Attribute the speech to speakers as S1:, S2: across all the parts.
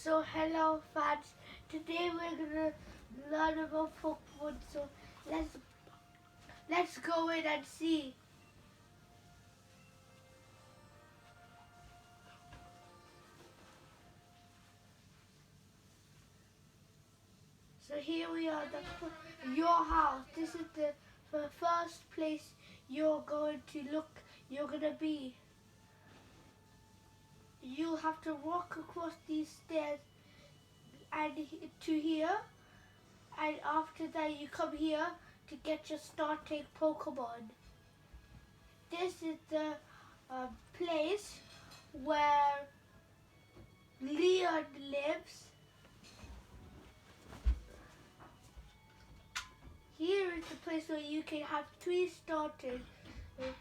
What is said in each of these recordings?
S1: So hello fans, today we're gonna learn about Pokemon. So let's go in and see. So here we are, your house. This is the first place you're going to look. You're gonna be. You have to walk across these stairs and to here, and after that you come here to get your starting Pokemon. This is the place where Leon lives. Here is the place where you can have 3 starters, and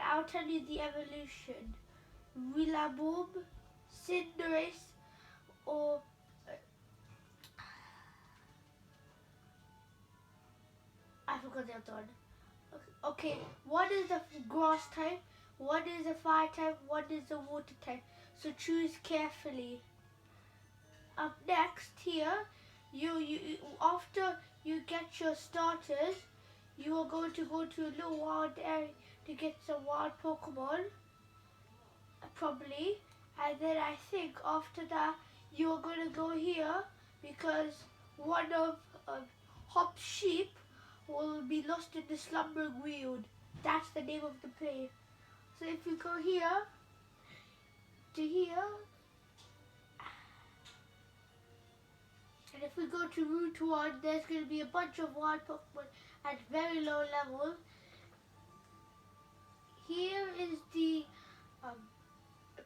S1: I'll tell you the evolution. Rillaboom, Cinderace, or I forgot the other one. Okay, one is the grass type, one is a fire type, one is a water type. So choose carefully. Up next here, you after you get your starters, you are going to go to a little wild area to get some wild Pokemon, probably. And then I think after that, you are going to go here because one of Hop's sheep will be lost in the slumbering field. That's the name of the place. So if you go here to here, and if we go to Route 1, there's going to be a bunch of wild Pokemon at very low level. Here is the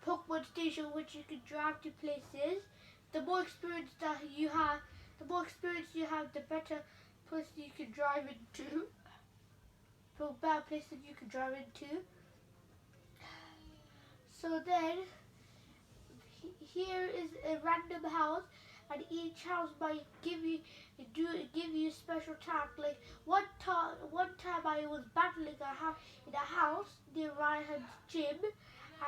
S1: Pokemon station which you can drive to places. The more experience that you have, the better place you can drive into. The better place that you can drive into. So then, here is a random house, and each house might give you special task. Like one time I was battling in a house near Ryan's gym,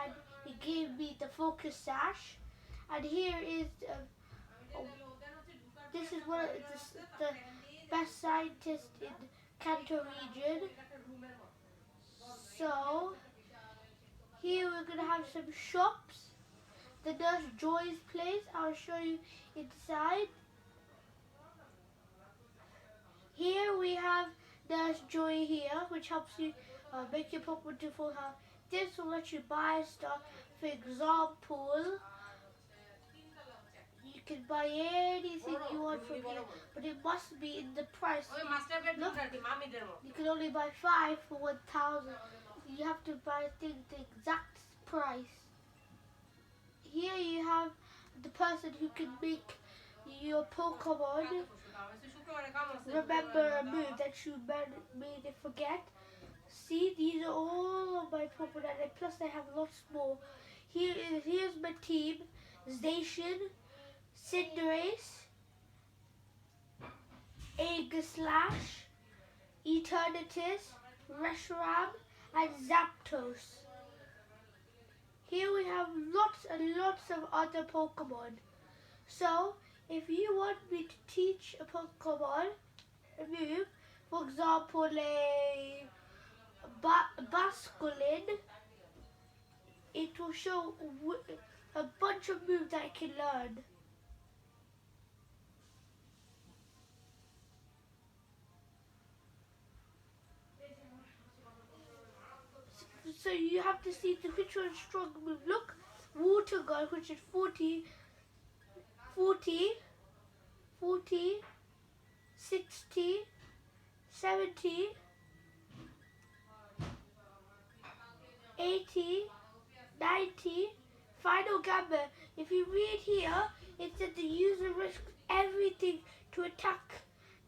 S1: and he gave me the focus sash. And here is this is one of the best scientist in Kanto region. So here we're gonna have some shops. The Nurse Joy's place, I'll show you inside. Here we have Nurse Joy here, which helps you make your Pokemon do full health. This will let you buy stuff. For example, you can buy anything you want from here, but it must be in the price. Look, you can only buy 5 for 1,000. You have to buy things the exact price. Here you have the person who can make your Pokemon remember a move that you made it forget. See, these are all of my Pokemon, and plus I have lots more. Here's my team: Zacian, Cinderace, Aegislash, Eternatus, Reshiram, and Zapdos. Here we have lots and lots of other Pokemon. So, if you want me to teach a Pokemon a move, for example a Basculin, it will show a bunch of moves that I can learn. So you have to see the which one strong move. Look, Water Gun, which is 40, 60, 70, 80, 90, Final Gambit. If you read here, it says the user risks everything to attack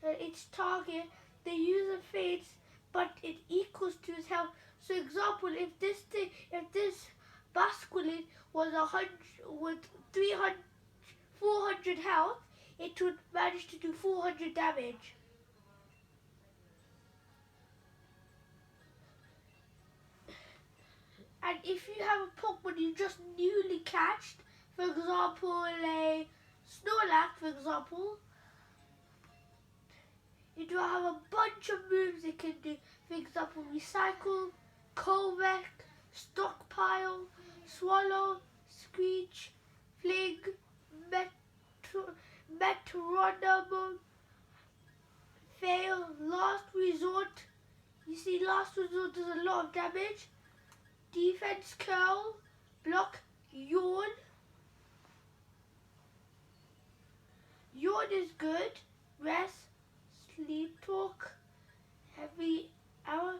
S1: its target. The user faints, but it equals to his health. So, example, if this Basculin was 100 with 400 health, it would manage to do 400 damage. And if you have a Pokemon you just newly catched, For example, a Snorlax, for example, it will have a bunch of moves it can do. For example, Recycle, Correct, Stockpile, Swallow, Screech, Fling, Metronome, Fail, Last Resort. You see, Last Resort does a lot of damage. Defense, Curl, Block, Yawn. Yawn is good. Rest, Sleep Talk, Heavy Hour,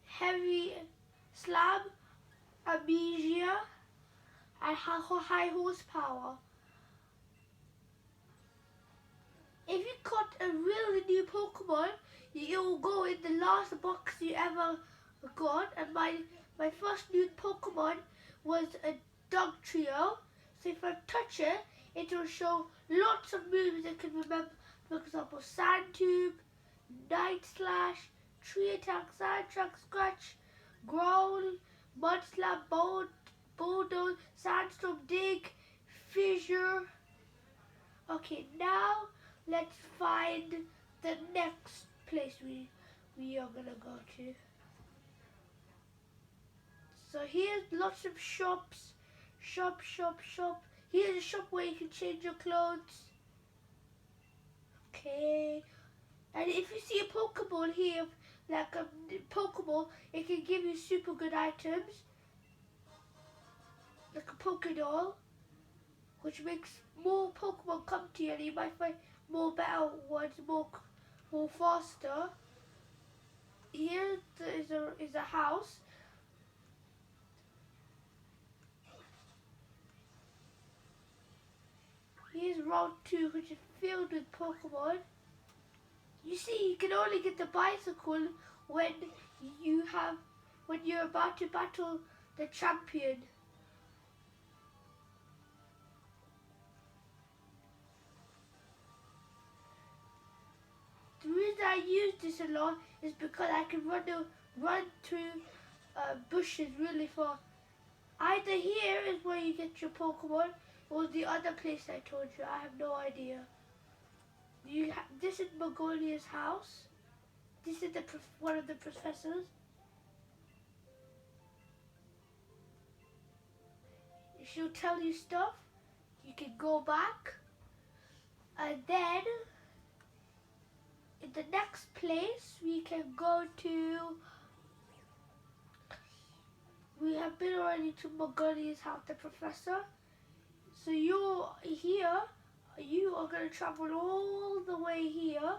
S1: Heavy Slab, Amnesia, and High Horsepower. If you caught a really new Pokemon, it will go in the last box you ever got. And my first new Pokemon was a Dog Trio. So if I touch it, it will show lots of moves I can remember. For example, Sand Tube, Night Slash, Tree Attack, Sand Track, Scratch, Growl, Mud Slap, Bulldoze, Sandstorm, Dig, Fissure. Okay, now let's find the next place we are gonna go to. So here's lots of shops. Shop. Here's a shop where you can change your clothes. Okay. And if you see a Pokeball here, like a Pokeball, it can give you super good items. Like a Pokédoll, which makes more Pokemon come to you, and you might find more better ones, more faster. Here is a house. Here's Route 2, which is filled with Pokemon. You see, you can only get the bicycle when you're about to battle the champion. The reason I use this a lot is because I can run through bushes really fast. Either here is where you get your Pokemon, or the other place I told you. I have no idea. This is Magolia's house. This is one of the professors. She'll tell you stuff. You can go back. And then, in the next place, we can go to... We have been already to Magolia's house, the professor. So you're here. You are going to travel all the way here,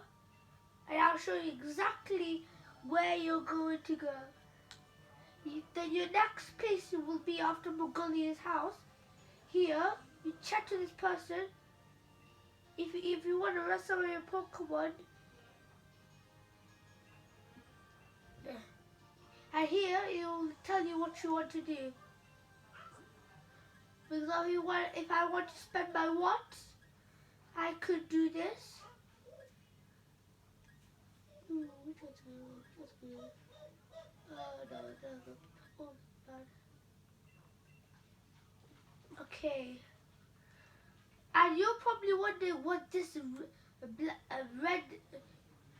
S1: and I'll show you exactly where you're going to go. Then your next place will be after Magolia's house. Here, you chat to this person. If you want to rest some of your Pokemon, and here it will tell you what you want to do. For example, if I want to spend my watts, I could do this. Which one's good? Oh, bad. Okay. And you're probably wondering what this red.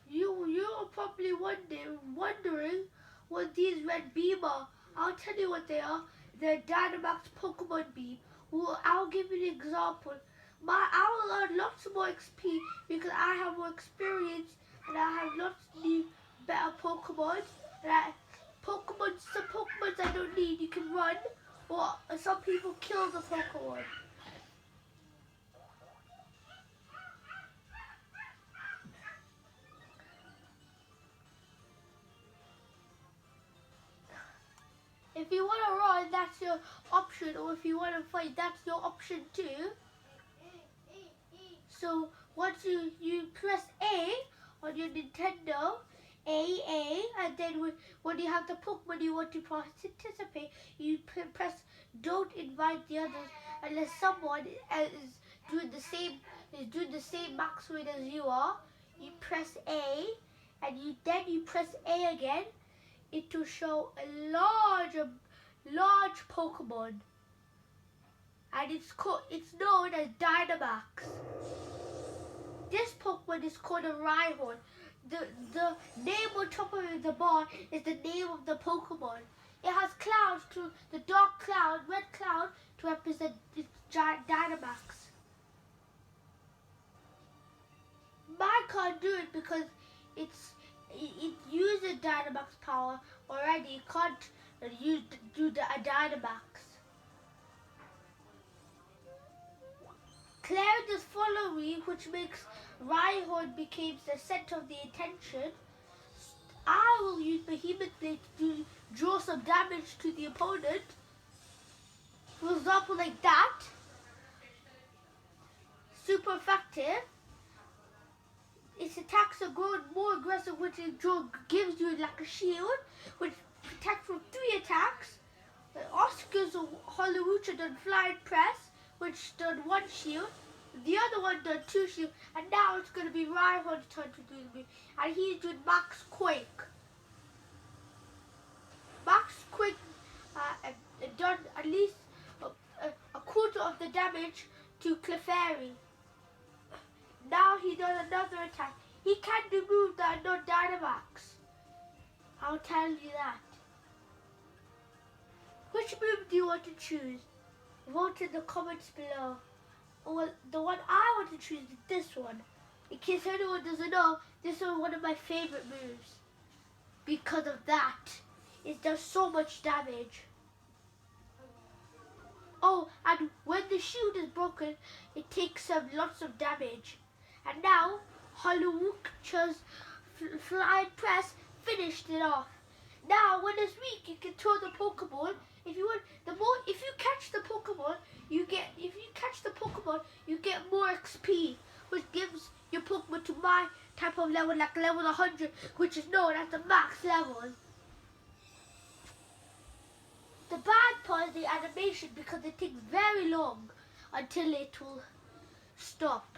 S1: You're probably wondering what these red beam are. I'll tell you what they are. They're Dinobox Pokemon beam. Well, I'll give you an example. I'll earn lots more XP because I have more experience and I have lots new better Pokemon. Some Pokemon I don't need, you can run, or some people kill the Pokemon. If you want to run, that's your option, or if you want to fight, that's your option too. So once you press A on your Nintendo, A, and then when you have the Pokemon you want to participate, you press don't invite the others unless someone is doing the same max weight as you are. You press A, and then you press A again. It will show a large Pokemon. and it's known as Dinobox. This Pokemon is called a Rhyhorn. The name on top of the bar is the name of the Pokemon. It has clouds to the dark cloud, red cloud, to represent its giant Dynamax. Mine can't do it because it uses Dynamax power already. It can't do the Dynamax. Claire does follow me, which makes Rhyhorn becomes the center of the attention. I will use Behemoth Blade to draw some damage to the opponent. For example, like that. Super effective. Its attacks are growing more aggressive, which gives you like a shield, which protects from 3 attacks. Oscar's Holorucha done Flying Press, which done 1 shield. The other one done 2 shield, and now it's going to be Rhyhorn's turn to do the move, and he's doing Max Quake. Max Quake done at least a quarter of the damage to Clefairy. Now he does another attack. He can do moves that are not Dynamax. I'll tell you that. Which move do you want to choose? Vote in the comments below. Well, the one I want to choose is this one. In case anyone doesn't know, this is one of my favorite moves. Because of that. It does so much damage. Oh, and when the shield is broken, it takes lots of damage. And now, Holorucha's Flying Press finished it off. Now, when it's weak, you can throw the Pokeball. If you catch the Pokemon, you get more XP, which gives your Pokemon to my type of level, like level 100, which is known as the max level. The bad part is the animation, because it takes very long until it will stop.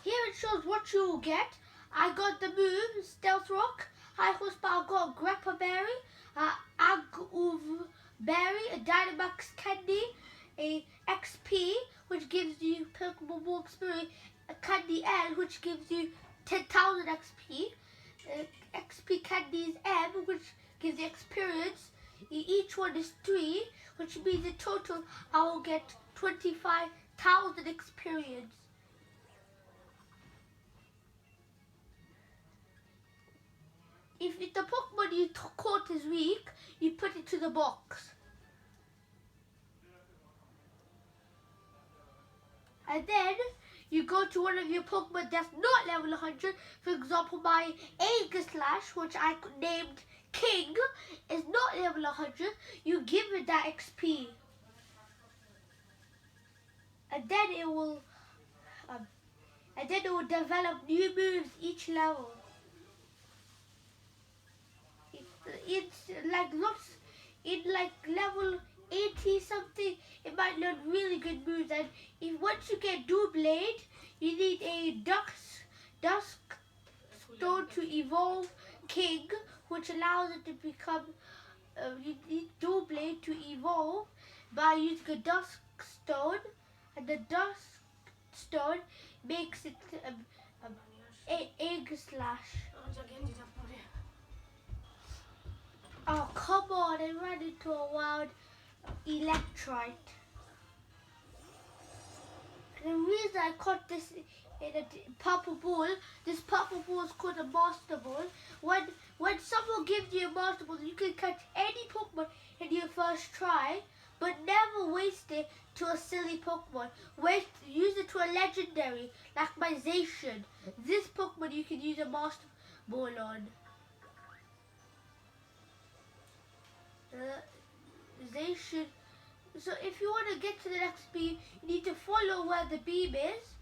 S1: Here it shows what you will get. I got the move, Stealth Rock, High Horsepower, got Grappa Berry, Agove Berry, a Dynamax Candy, a XP, which gives you Pokemon Ball Experience, a Candy L, which gives you 10,000 XP, XP Candies M, which gives you experience. Each one is 3, which means in total I will get 25,000 experience. If the Pokemon you caught is weak, you put it to the box. And then you go to one of your Pokemon that's not level 100. For example, my Aegislash, which I named King, is not level 100. You give it that XP. And then it will develop new moves each level. It's like level 80 something, it might learn really good moves, and once you get Doublade, you need a Dusk Stone to evolve King, which allows it to become, you need Doublade to evolve by using a Dusk Stone, and the Dusk Stone makes it Aegislash. Oh, come on, I ran into a wild Electrite. And the reason I caught this in a purple ball, this purple ball is called a Master Ball. When someone gives you a Master Ball, you can catch any Pokemon in your first try, but never waste it to a silly Pokemon. Use it to a legendary, like my Zacian. This Pokemon you can use a Master Ball on. Zacian. So if you want to get to the next beam, you need to follow where the beam is.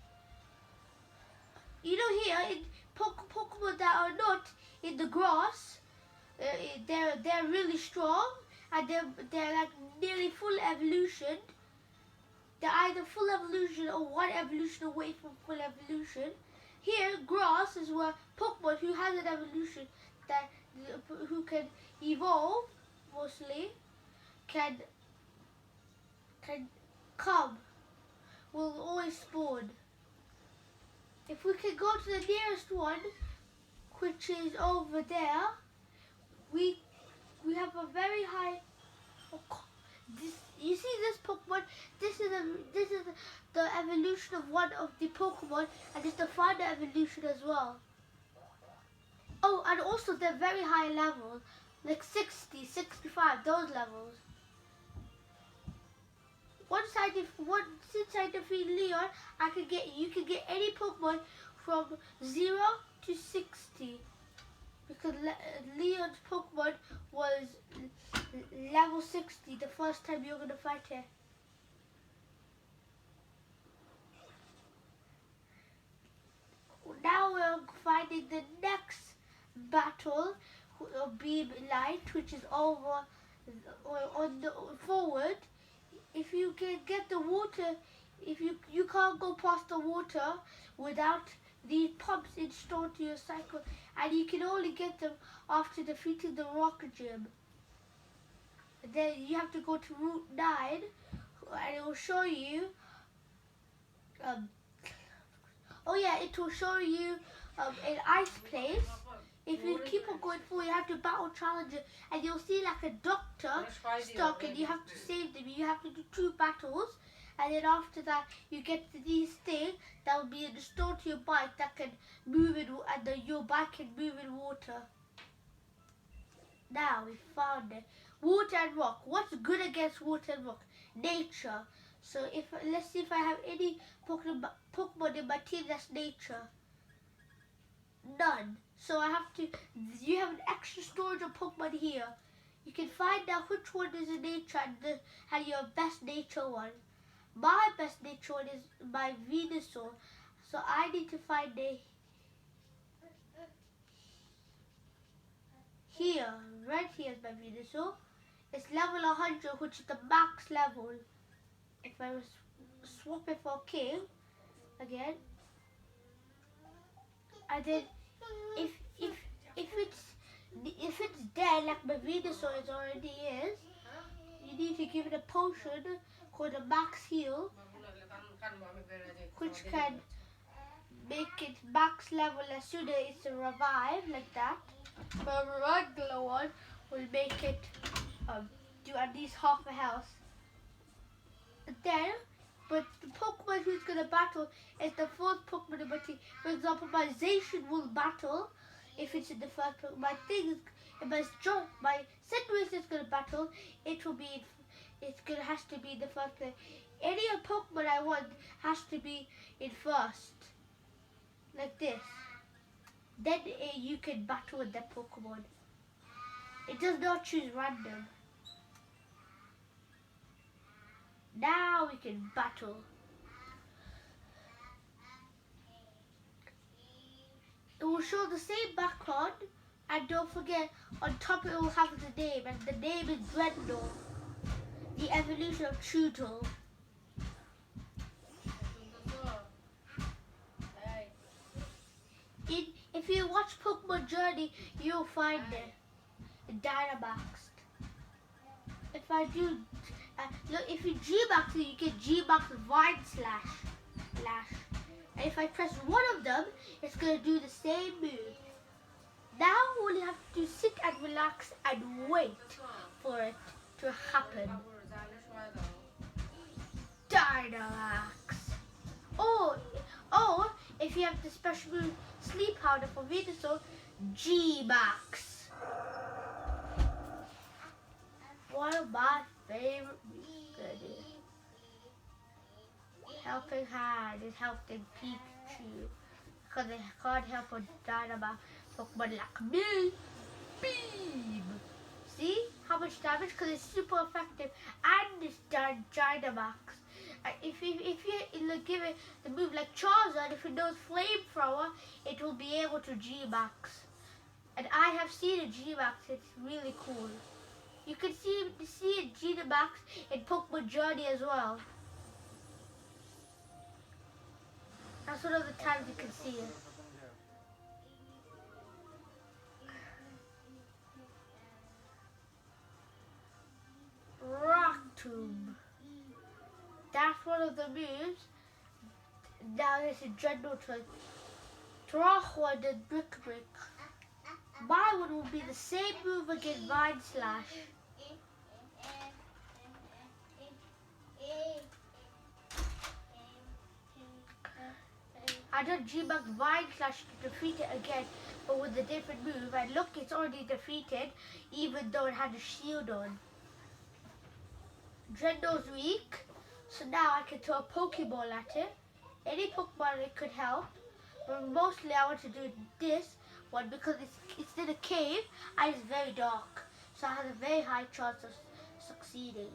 S1: You know, here in Pokemon that are not in the grass, they're really strong, and they're like nearly full evolution. they're either full evolution or one evolution away from full evolution. Here, grass is where Pokemon who has an evolution that who can evolve mostly can come, will always spawn. If we can go to the nearest one, which is over there, we have a very high. You see this Pokemon? This is the evolution of one of the Pokemon, and it's the final evolution as well. Oh, and also they're very high levels, like 60, 65, those levels. Since I defeat Leon, you can get any Pokemon from 0 to 60. Because Leon's Pokemon was level 60 the first time you're going to fight it. Now we're fighting the next battle, Beam Light, which is over on the forward. If you can get the water, if you can't go past the water without these pumps installed to your cycle, and you can only get them after defeating the Rock Gym. And then you have to go to Route 9, and it will show you. It will show you an ice place. If you keep on going forward, you have to battle challenger, and you'll see like a doctor stuck, and you have to save them. You have to do 2 battles, and then after that, you get these things that will be installed to your bike that can move in, and your bike can move in water. Now we found it. Water and rock. What's good against water and rock? Nature. So let's see if I have any Pokemon in my team that's nature. None. So you have an extra storage of Pokemon here. You can find out which one is a nature and your best nature one. My best nature one is my Venusaur. So I need to find here. Right here is my Venusaur. It's level 100, which is the max level. If I was swap it for King again, and then if it's dead like my Venusaur already is, you need to give it a potion called a max heal, which can make it max level as soon as it's a revive like that. But a regular one will make it do at least half a health. But the Pokemon who's going to battle is the fourth Pokemon in my team. For example, my Zacian will battle if it's in the first Pokemon. My Cinderace is going to battle. Has to be the first player. Any Pokemon I want has to be in first, like this. Then you can battle with that Pokemon. It does not choose random. Now we can battle. It will show the same background, and don't forget, on top it will have the name, and the name is Dreadlord, the evolution of Choodle. If you watch Pokemon Journey, you'll find it in Dinobox. If I do, look, if you G-Max it, you get G-Max Vine Slash. And if I press one of them, it's going to do the same move. Now we only have to sit and relax and wait for it to happen. Dinobox. Or if you have the special move Sleep Powder for Venusaur, G-Max. One of my favorite moves. Helping Hand is helping Pikachu because they can't help a Dynamax Pokemon like me. Beam! See how much damage? Because it's super effective and it's Dynamax. If you give it the move like Charizard, if it knows Flamethrower, it will be able to G-Max. And I have seen a G-Max, it's really cool. You can see a G-Max in Pokemon Journey as well. That's one of the times you can see it. Rock Tomb. That's one of the moves. Now this is Dreadlord turn. One and Brick Brick. My one will be the same move against Mind Slash. I done G-Max Mind Slash to defeat it again, but with a different move. And look, it's already defeated, even though it had a shield on. Dreadlord's weak, so now I can throw a Pokeball at it. Any Pokemon it could help, but mostly I want to do this one because it's in a cave and it's very dark, so I have a very high chance of succeeding.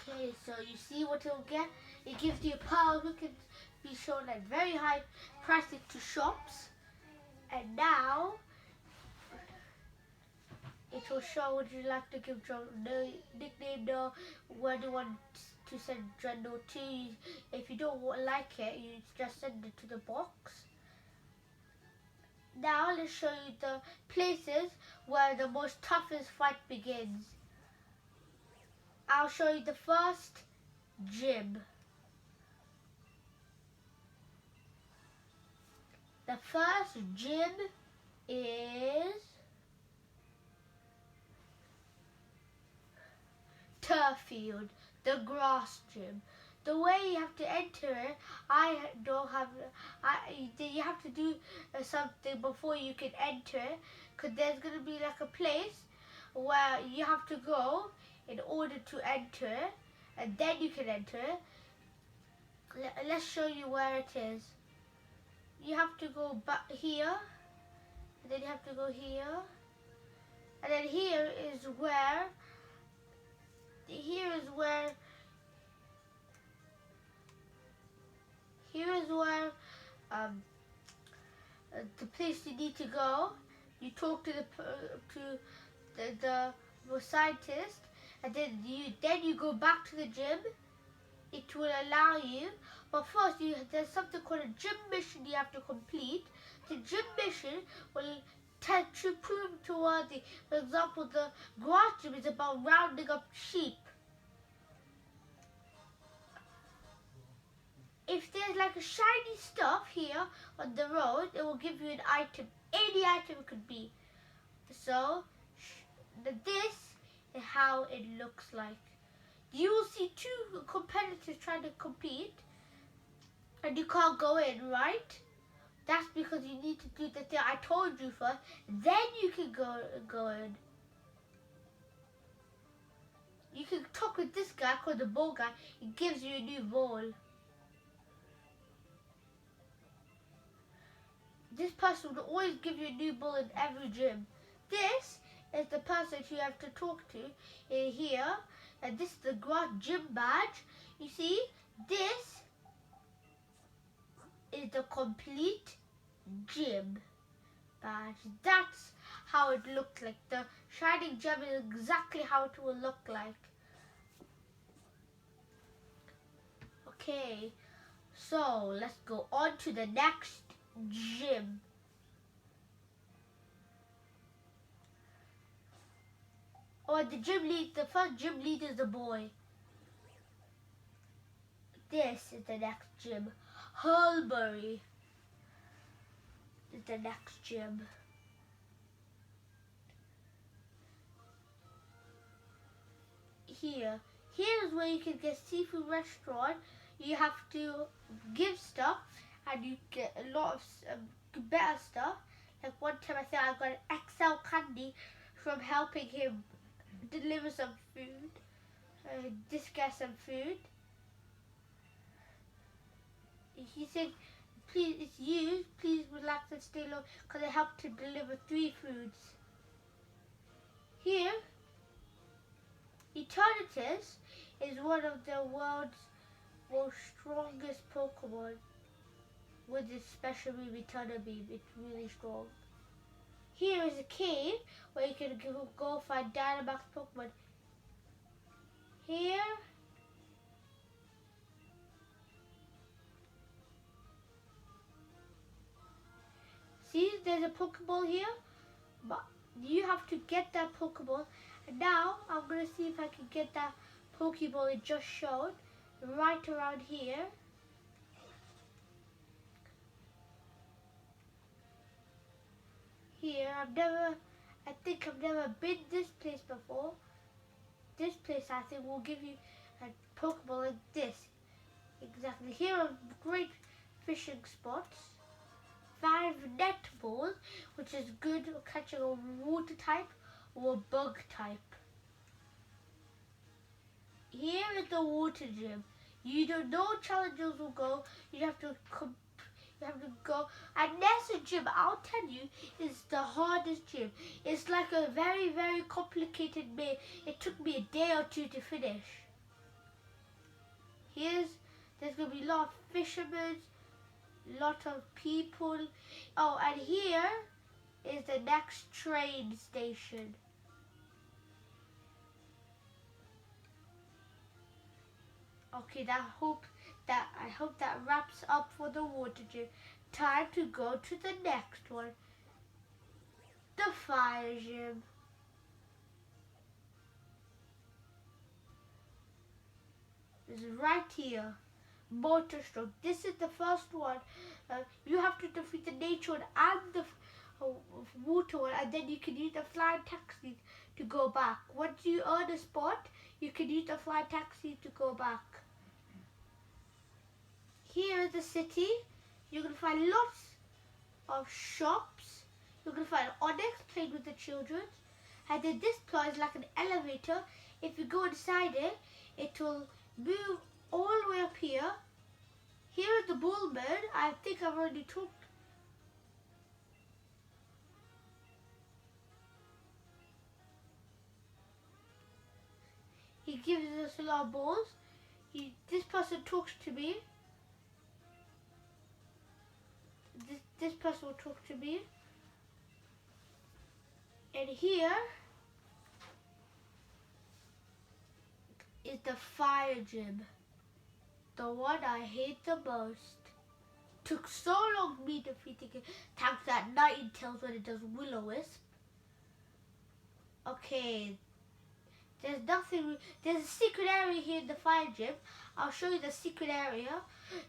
S1: Okay, so you see what it'll get? It gives you power who can be shown at very high prices to shops. And now it will show would you like to give your nickname now, where do you want to send Dreadlord to. If you don't like it, you just send it to the box. Now let's show you the places where the most toughest fight begins. I'll show you the first gym. The first gym is Turf Field, the grass gym. The way you have to enter it, you have to do something before you can enter it, because there's going to be like a place where you have to go in order to enter, and then you can enter. Let's show you where it is. You have to go back here, and then you have to go here, and then here is where the place you need to go. You talk to the scientist, and then you go back to the gym. It will allow you, but first there's something called a gym mission you have to complete. The gym mission will prove to worthy. For example, the grass gym is about rounding up sheep. If there's like a shiny stuff here on the road, it will give you an item. Any item it could be. So this is how it looks like. You will see two competitors trying to compete, and you can't go in, right? That's because you need to do the thing I told you first, then you can go in. You can talk with this guy called the ball guy. He gives you a new ball. This person will always give you a new ball in every gym. This is the person you have to talk to in here. And this is the grass gym badge. You see, this is the complete gym badge. That's how it looks like. The shining gem is exactly how it will look like. Okay, so let's go on to the next gym. Oh, the first gym leader is a boy. This is the next gym. Hulbury is the next gym. Here's where you can get seafood restaurant. You have to give stuff, and you get a lot of better stuff. Like one time I think I got an XL candy from helping him deliver some food. This guy some food. He said, please, it's used. Please relax and stay low because I help to deliver 3 foods. Here, Eternatus is one of the world's most strongest Pokemon with its special move Eterna Beam. It's really strong. Here is a cave where you can go find Dinobox Pokemon. Here, see, there's a Pokeball here, but you have to get that Pokeball. And now I'm gonna see if I can get that Pokeball it just showed right around here. Here, I think I've never been this place before. This place I think will give you a Pokeball like this. Exactly. Here are great fishing spots. 5 net balls, which is good for catching a water type or a bug type. Here is the water gym. You don't know challenges will go. You have to go. And there's a gym, I'll tell you, is the hardest gym. It's like a very, very complicated maze. It took me a day or 2 to finish. There's going to be a lot of fishermen, a lot of people. Oh, and here is the next train station. Okay, I hope that wraps up for the water gym. Time to go to the next one. The fire gym. This is right here. Motor stroke. This is the first one. You have to defeat the nature one and the water one, and then you can use the flying taxi to go back. Once you earn a spot, you can use the flying taxi to go back. Here is the city. You're going to find lots of shops. You're going to find Onyx playing with the children. And then this place is like an elevator. If you go inside it, it will move all the way up here. Here is the Bullman. I think I've already talked. He gives us a lot of balls. This person talks to me. This person will talk to me. And here is the fire gym. The one I hate the most. Took so long me defeating it. Thanks to that Ninetales when it does Will-O-Wisp. Okay. There's a secret area here in the fire gym. I'll show you the secret area.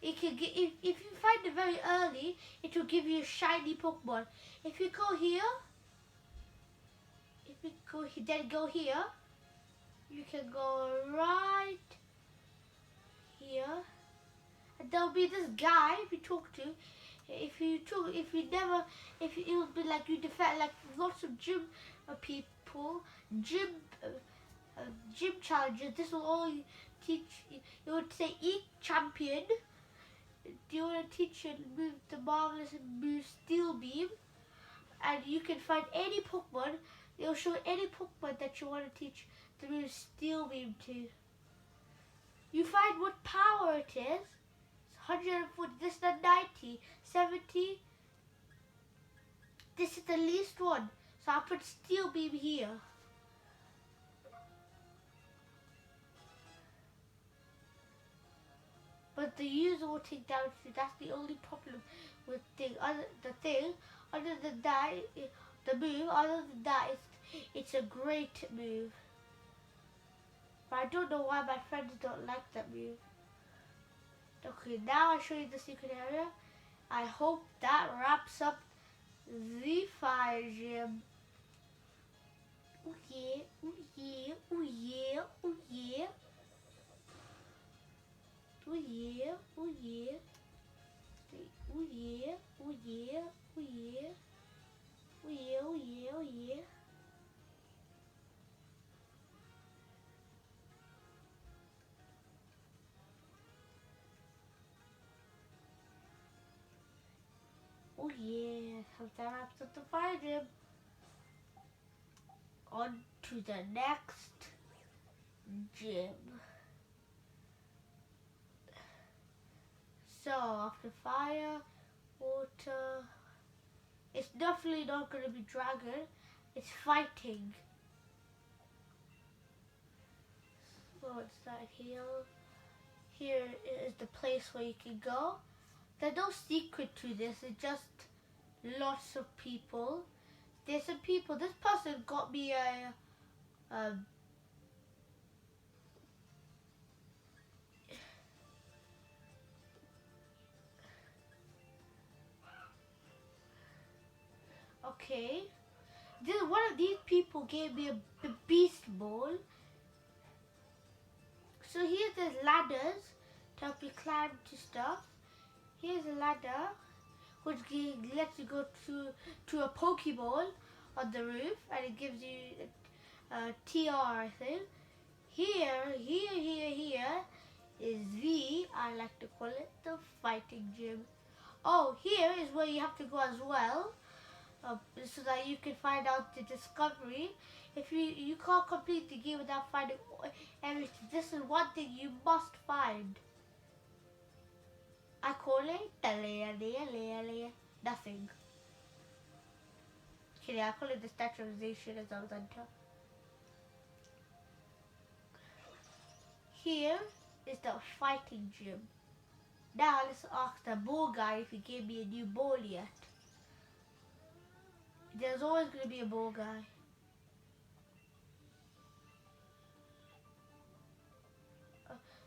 S1: It can get, if you find it very early, it will give you a shiny Pokemon. If you go here, then go here, you can go right here, and there'll be this guy if you talk to. It will be like you defeat like lots of gym people, gym challenges. This will all teach you. It would say each champion. Do you want to teach you move the marvelous move Steel Beam? And you can find any Pokemon. It will show any Pokemon that you want to teach the move Steel Beam to. You find what power it is. It's 140. This is the 90, 70. This is the least one. So I'll put Steel Beam here. But the user will take down too. That's the only problem with other than that, the move, other than that, it's a great move. But I don't know why my friends don't like that move. Okay, now I'll show you the secret area. I hope that wraps up the fire gym. Oh yeah, oh yeah, oh yeah, oh yeah. Oh yeah, oh yeah. Oh yeah, oh yeah, oh yeah. Oh yeah, oh yeah, oh yeah. Oh yeah, that wraps up the fire gym. On to the next gym. So after fire, water, it's definitely not going to be dragon. It's fighting. So it's that here. Here is the place where you can go. There's no secret to this. It's just lots of people. There's some people. This person got me a okay. One of these people gave me a beast ball. So here's the ladders to help you climb to stuff. Here's a ladder which lets you go to a Pokeball on the roof, and it gives you a TR, I think. Here is I like to call it the fighting gym. Oh, here is where you have to go as well, so that you can find out the discovery. If you can't complete the game without finding everything, this is one thing you must find. I call it nothing. Okay, I call it the statuization as I was under. Here is the fighting gym. Now let's ask the ball guy if he gave me a new ball yet. There's always going to be a ball guy.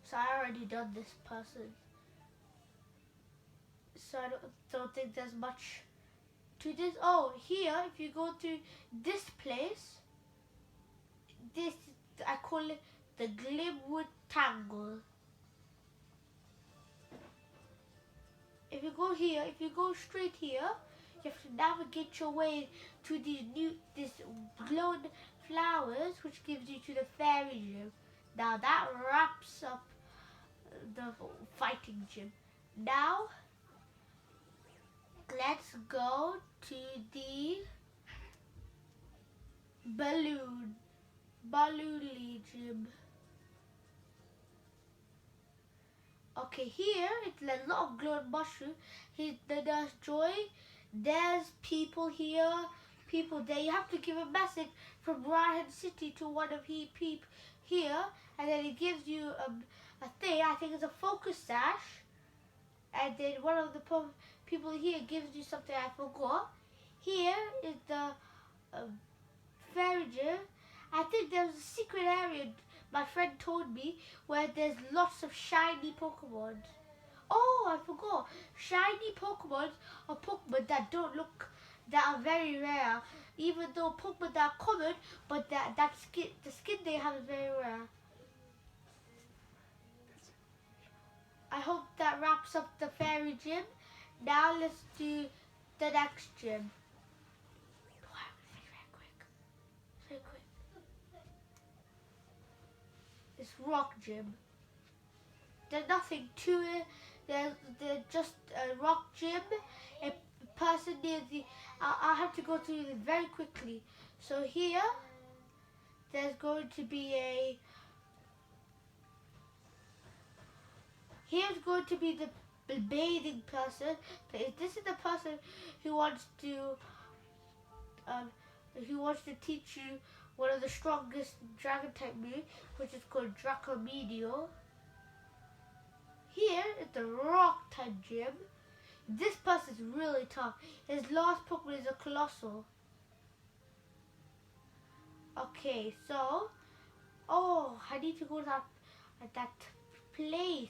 S1: So I already done this person. So I don't think there's much to this. Oh, here, if you go to this place, this, I call it the Glimwood Tangle. If you go here, if you go straight here, you have to navigate your way to this glowing flowers, which gives you to the fairy gym. Now that wraps up the fighting gym. Now let's go to the balloon gym. Okay, here it's a lot of glowing mushroom. There's Joy. There's people here, people there. You have to give a message from Ryan City to one of peep here, and then it gives you a thing. I think it's a focus sash, and then one of the people here gives you something I forgot. Here is the fairy gym. I think there's a secret area, my friend told me, where there's lots of shiny Pokemon. Oh, I forgot. Shiny Pokemon are Pokemon that are very rare. Even though Pokemon that are common, but the skin they have is very rare. I hope that wraps up the fairy gym. Now let's do the next gym. Very quick. This rock gym. There's nothing to it. There's just a rock gym. A person near the. I have to go through this very quickly. So here, there's going to be a. Here's going to be the bathing person. This is the person who wants to teach you one of the strongest dragon type moves, which is called Dracomedio. Here is the rock type gym. This person is really tough. His last Pokemon is a Colossal. Okay, so I need to go to that place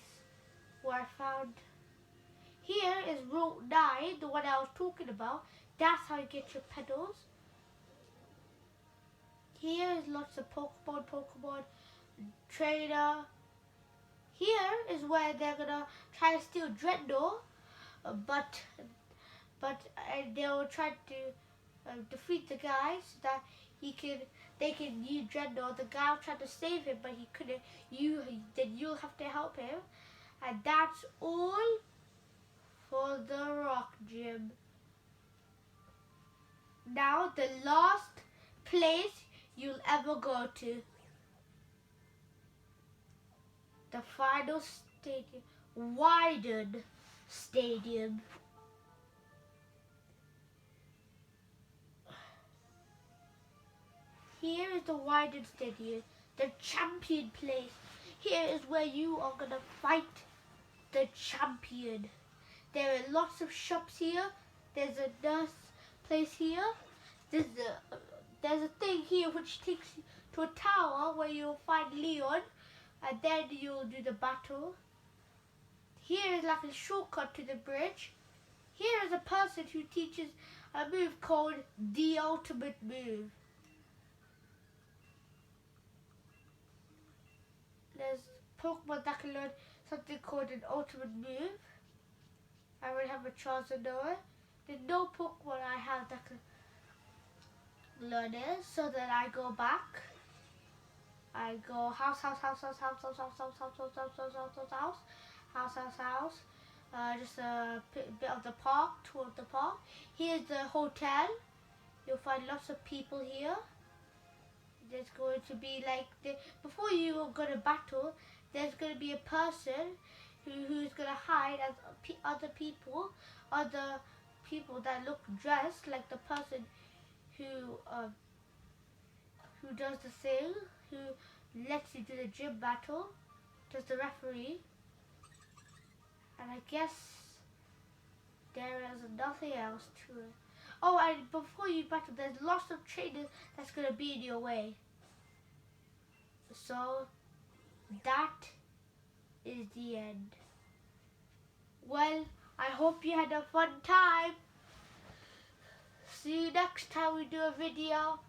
S1: where I found. Here is Route 9, the one I was talking about. That's how you get your pedals. Here is lots of Pokemon trainer. Here is where they're gonna try to steal Dreadlord, but they'll try to defeat the guy so that they can use Dreadlord. The guy will try to save him, but he couldn't. Then you'll have to help him, and that's all for the rock gym. Now the last place you'll ever go to. The final stadium. Widen Stadium. Here is the Widen Stadium, the champion place. Here is where you are going to fight the champion. There are lots of shops here. There's a nurse place here. There's a thing here which takes you to a tower where you'll find Leon, and then you'll do the battle. Here is like a shortcut to the bridge. Here is a person who teaches a move called the ultimate move. There's Pokemon that can learn something called an ultimate move. I already have a Charizard Noah. There's no Pokemon I have that can learn it, so then I go back. I go house. Just a bit of the park, tour of the park. Here's the hotel. You'll find lots of people here. There's going to be before you go to battle, there's going to be a person who's going to hide as other people that look dressed like the person who does the thing, who lets you do the gym battle, does the referee. And I guess there is nothing else to it. Oh, and before you battle, there's lots of trainers that's going to be in your way. So, that is the end. Well, I hope you had a fun time. See you next time we do a video.